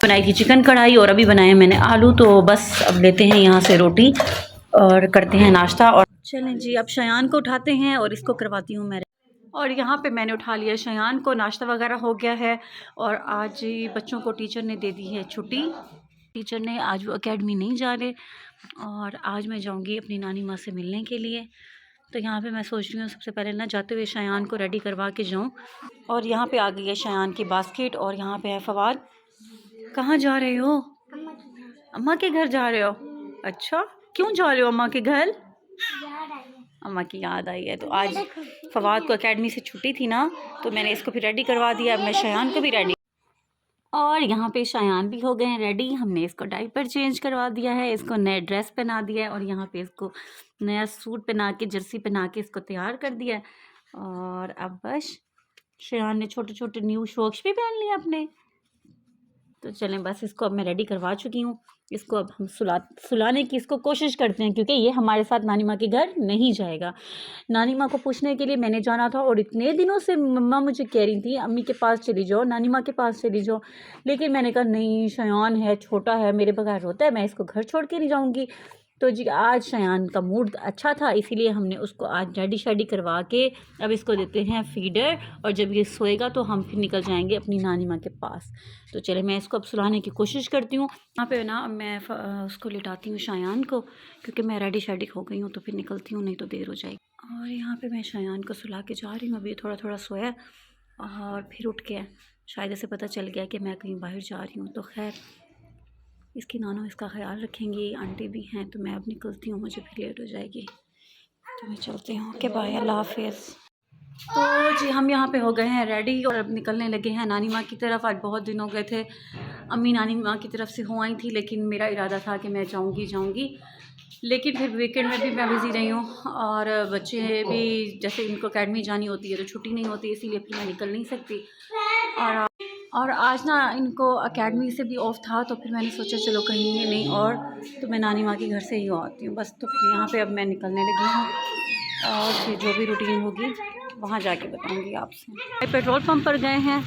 बनाई थी चिकन कढ़ाई और अभी बनाए मैंने आलू। तो बस अब लेते हैं यहाँ से रोटी और करते हैं नाश्ता। और चलें जी, अब शयान को उठाते हैं और इसको करवाती हूँ मैं। और यहाँ पे मैंने उठा लिया शयान को, नाश्ता वगैरह हो गया है। और आज बच्चों को टीचर ने दे दी है छुट्टी। टीचर ने आज वो एकेडमी नहीं जा रहे और आज मैं जाऊँगी अपनी नानी माँ से मिलने के लिए। तो यहाँ पे मैं सोच रही हूँ सबसे पहले ना जाते हुए शयान को रेडी करवा के जाऊँ। और यहाँ पे आ गई है शयान की बास्केट और यहाँ पे है फवाद। कहाँ जा रहे हो? अम्मा के घर जा रहे हो? अच्छा, क्यों जा रहे हो अम्मा के घर? अम्मा की याद आई है। तो आज फवाद को एकेडमी से छुट्टी थी ना, तो मैंने इसको भी रेडी करवा दिया। अब मैं शयान को भी रेडी। और यहाँ पे शयान भी हो गए हैं रेडी। हमने इसको डायपर चेंज करवा दिया है, इसको नया ड्रेस पहना दिया है और यहाँ पे इसको नया सूट पहना के, जर्सी पहना के इसको तैयार कर दिया है। और अब बस शयान ने छोटे छोटे न्यू शॉक्स भी पहन लिए अपने। तो चलें, बस इसको अब मैं रेडी करवा चुकी हूँ। इसको अब हम सुलाने की इसको कोशिश करते हैं, क्योंकि ये हमारे साथ नानी माँ के घर नहीं जाएगा। नानी माँ को पूछने के लिए मैंने जाना था और इतने दिनों से मम्मा मुझे कह रही थी अम्मी के पास चली जाओ, नानी माँ के पास चली जाओ। लेकिन मैंने कहा नहीं, शयान है, छोटा है, मेरे बगैर रोता है, मैं इसको घर छोड़ के नहीं जाऊँगी। तो जी आज शयान का मूड अच्छा था, इसीलिए हमने उसको आज रेडी शेडी करवा के अब इसको देते हैं फीडर। और जब ये सोएगा तो हम फिर निकल जाएंगे अपनी नानी माँ के पास। तो चले, मैं इसको अब सुलाने की कोशिश करती हूँ। यहाँ पे ना मैं उसको लिटाती हूँ शयान को, क्योंकि मैं रेडी शेडी हो गई हूँ तो फिर निकलती हूँ, नहीं तो देर हो जाएगी। और यहाँ पे मैं शयान को सुला के जा रही हूँ। अभी थोड़ा थोड़ा सोया और फिर उठ गया, शायद इसे पता चल गया कि मैं कहीं बाहर जा रही हूँ। तो खैर, इसकी नानो इसका ख्याल रखेंगी, आंटी भी हैं। तो मैं अब निकलती हूँ, मुझे फिर लेट हो जाएगी, तो मैं चलती हूँ। ओके बाय, अल्लाह हाफिज़। तो जी हम यहाँ पे हो गए हैं रेडी और अब निकलने लगे हैं नानी माँ की तरफ। आज बहुत दिन हो गए थे अम्मी नानी माँ की तरफ से हो आई थी, लेकिन मेरा इरादा था कि मैं जाऊँगी, लेकिन फिर वीकेंड में भी मैं बिज़ी रही हूँ। और बच्चे भी जैसे इनको अकेडमी जानी होती है तो छुट्टी नहीं होती, इसीलिए फिर मैं निकल नहीं सकती। और आज ना इनको एकेडमी से भी ऑफ था, तो फिर मैंने सोचा चलो कहीं नहीं और तो मैं नानी माँ के घर से ही आती हूँ बस। तो फिर यहाँ पे अब मैं निकलने लगी हूँ और फिर जो भी रूटीन होगी वहाँ जाके बताऊँगी आपसे। पेट्रोल पंप पर गए हैं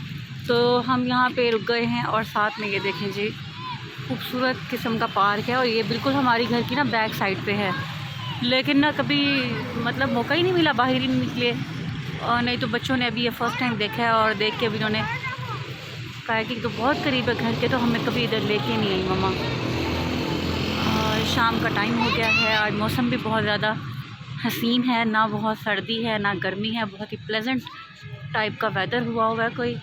तो हम यहाँ पे रुक गए हैं और साथ में ये देखें जी, खूबसूरत किस्म का पार्क है। और ये बिल्कुल हमारी घर की ना बैक साइड पे है, लेकिन ना कभी मतलब मौका ही नहीं मिला बाहर ही निकले। और नहीं तो बच्चों ने अभी ये फ़र्स्ट टाइम देखा है और देख के अभी उन्होंने कहा कि तो बहुत करीब है घर के, तो हमें कभी इधर लेके नहीं आई मम्मा। और शाम का टाइम हो गया है, आज मौसम भी बहुत ज़्यादा हसीन है, ना बहुत सर्दी है ना गर्मी है, बहुत ही प्लेजेंट टाइप का वेदर हुआ है कोई।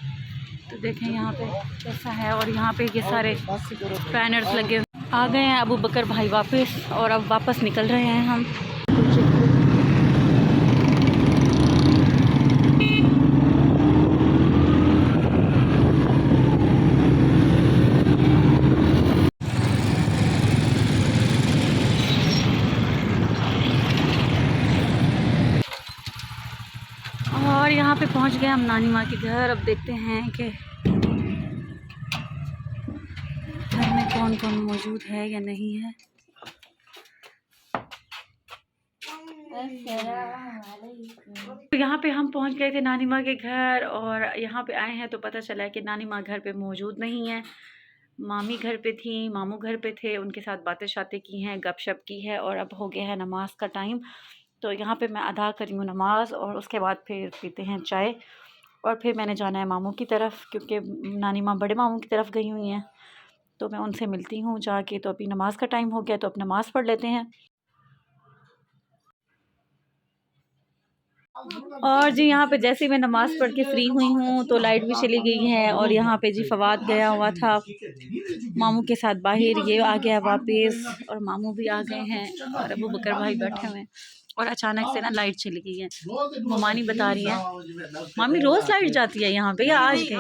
तो देखें यहाँ पे कैसा है। और यहाँ पे ये सारे बैनर्स लगे आ गए हैं। अबू बकर भाई वापस, और अब वापस निकल रहे हैं हम। और यहाँ पे पहुँच गए हम नानी माँ के घर। अब देखते हैं कि घर में कौन कौन मौजूद है या नहीं है। तो यहाँ पे हम पहुँच गए थे नानी माँ के घर और यहाँ पे आए हैं तो पता चला है कि नानी माँ घर पे मौजूद नहीं है। मामी घर पे थी, मामू घर पे थे, उनके साथ बातें शातें की हैं, गपशप की है। और अब हो गया है नमाज का टाइम, तो यहाँ पे मैं अदा करी हूँ नमाज और उसके बाद फिर पीते हैं चाय। और फिर मैंने जाना है मामू की तरफ, क्योंकि नानी माँ बड़े मामू की तरफ गई हुई हैं, तो मैं उनसे मिलती हूँ जाके। तो अभी नमाज़ का टाइम हो गया, तो अब नमाज़ पढ़ लेते हैं। और जी यहाँ पे जैसे ही मैं नमाज़ पढ़ के फ्री हुई हूँ तो लाइट भी चली गई है। और यहाँ पे जी फवाद गया हुआ था मामू के साथ बाहर, ये आ गया वापस और मामू भी आ गए हैं और अबू बकर भाई बैठे हुए हैं। और अचानक से ना लाइट चली गई है। ममानी बता रही है मामी रोज़ लाइट जाती है यहाँ पे या आज गई?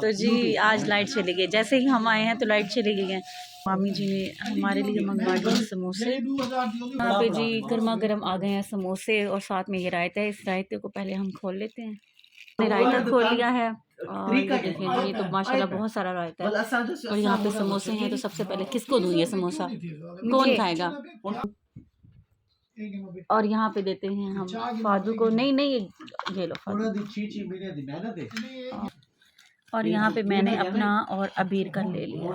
तो जी आज लाइट चली गई, जैसे ही हम आए हैं तो लाइट चली गई है। मामी जी ने हमारे लिए मंगवा दिए समोसे। यहाँ पे जी गर्मा गर्म आ गए हैं समोसे और साथ में ये रायता है। इस रायते को पहले हम खोल लेते हैं। मैंने रायता खोल लिया है और ये देखें जी, ये तो माशाल्लाह बहुत सारा रायता है। और यहाँ पे समोसे हैं, तो सबसे पहले किसको दूँ ये समोसा, कौन खाएगा? और यहाँ पे देते हैं हम फादू को। नहीं नहीं, ये लो फादू। और यहाँ पे मैंने अपना और अबीर का ले लिया।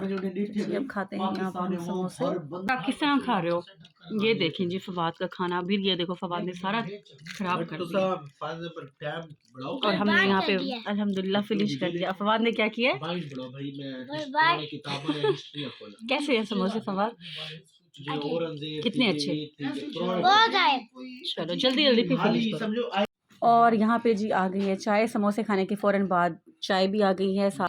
जी अब खाते हैं यहाँ पर समोसे। आप किस तरह खा रहे हो? ये देखें जी फवाद का खाना। अबीर ये देखो फवाद ने सारा खराब कर दिया और हमने यहाँ पे अल्हम्दुलिल्लाह फिनिश कर दिया। फवाद ने क्या किया? कैसे है समोसे फवाद? कितने अच्छे। चलो जल्दी जल्दी फिनिश करो। और यहाँ पे जी आ गई है चाय। समोसे खाने के फ़ौरन बाद चाय भी आ गई है साथ।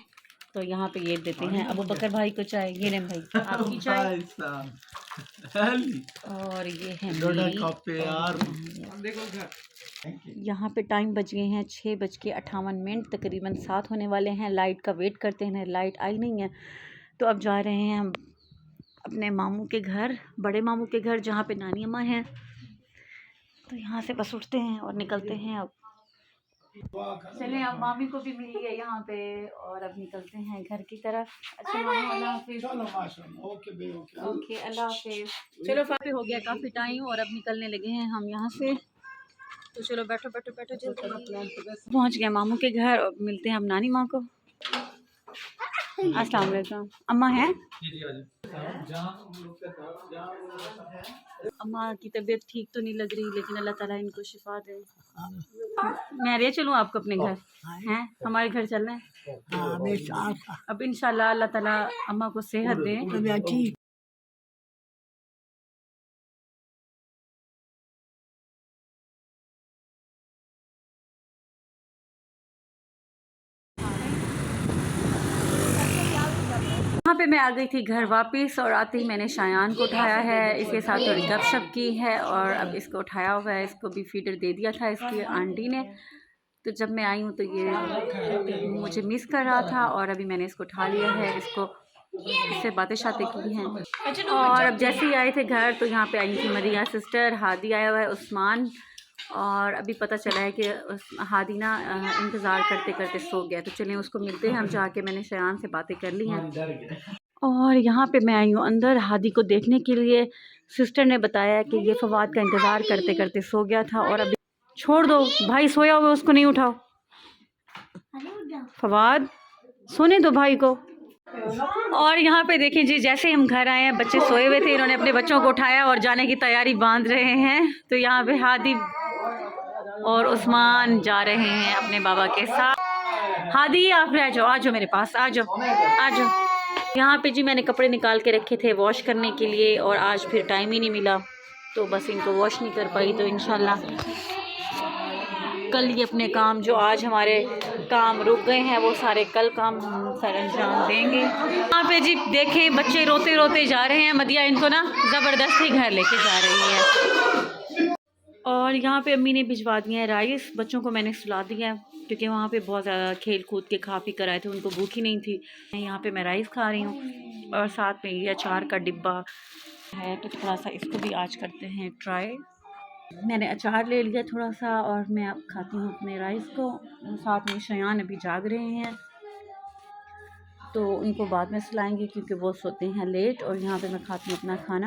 तो यहाँ पे ये देते हैं अबू बकर भाई को चाय। ये लें भाई आपकी चाय। और ये है यहाँ पे टाइम बज गए हैं 6:58 तकरीबन 7 होने वाले हैं। लाइट का वेट करते हैं, लाइट आई नहीं है तो अब जा रहे हैं हम अपने मामू के घर, बड़े मामू के घर जहाँ पे नानी अम्मा हैं। तो यहाँ से बस उठते हैं और निकलते हैं। अब चलें अब मामी को भी मिल गया यहाँ पे और अब निकलते हैं घर की तरफ। अच्छा मामू अल्लाह हाफिज़। ओके अल्लाह हाफिज़। चलो फाफी हो गया काफ़ी टाइम और अब निकलने लगे हैं हम यहाँ से। तो चलो बैठो बैठो बैठो जल्दी। पहुँच गए मामू के घर और मिलते हैं हम नानी माँ को। अस्सलाम वालेकुम। अम्मा हैं? अम्मा की तबीयत ठीक तो नहीं लग रही लेकिन अल्लाह ताला इनको शिफा दे। मैं ले चलूँ आपको अपने घर? हैं हमारे घर चलना है अब इंशाल्लाह अल्लाह ताला अम्मा को सेहत दे। यहाँ पे मैं आ गई थी घर वापस और आते ही मैंने शायान को उठाया है, इसके साथ थोड़ी गपशप की है और अब इसको उठाया हुआ है। इसको भी फीडर दे दिया था इसकी आंटी ने। तो जब मैं आई हूँ तो ये मुझे मिस कर रहा था और अभी मैंने इसको उठा लिया है। इससे बातें शातें की हैं और अब जैसे ही आए थे घर तो यहाँ पे आई थी मरिया सिस्टर, हादी आया हुआ है, उस्मान। और अभी पता चला है कि हादी ना इंतज़ार करते करते सो गया। तो चलें उसको मिलते हैं हम जाके। मैंने शयान से बातें कर ली हैं और यहाँ पे मैं आई हूँ अंदर हादी को देखने के लिए। सिस्टर ने बताया कि ये फवाद का इंतज़ार करते करते सो गया था और अभी छोड़ दो भाई सोया हुआ उसको नहीं उठाओ। फवाद सोने दो भाई को। और यहाँ पे देखें जी जैसे हम घर आए हैं बच्चे सोए हुए थे, इन्होंने अपने बच्चों को उठाया और जाने की तैयारी बांध रहे हैं। तो यहाँ पे हादी और उस्मान जा रहे हैं अपने बाबा के साथ। हादी आप आ जाओ, आ जाओ मेरे पास, आ जाओ आ जाओ। यहाँ पे जी मैंने कपड़े निकाल के रखे थे वॉश करने के लिए और आज फिर टाइम ही नहीं मिला तो बस इनको वॉश नहीं कर पाई। तो इंशाल्लाह कल ये अपने काम जो आज हमारे काम रुक गए हैं वो सारे कल काम हम सर अंजाम देंगे। यहाँ पे जी देखें बच्चे रोते रोते जा रहे हैं। मदिया इनको ना ज़बरदस्ती घर लेके जा रही है। और यहाँ पे अम्मी ने भिजवा दिया है राइस। बच्चों को मैंने सुला दिया है क्योंकि वहाँ पे बहुत ज़्यादा खेल कूद के खा पी कर आए थे, उनको भूख ही नहीं थी। यहाँ पे मैं राइस खा रही हूँ और साथ में ये अचार का डिब्बा है तो थोड़ा सा इसको भी आज करते हैं ट्राई। मैंने अचार ले लिया थोड़ा सा और मैं अब खाती हूँ अपने राइस को। साथ में शयान अभी जाग रहे हैं तो उनको बाद में सुलाएंगे क्योंकि वो सोते हैं लेट। और यहाँ पे मैं खाती हूँ अपना खाना।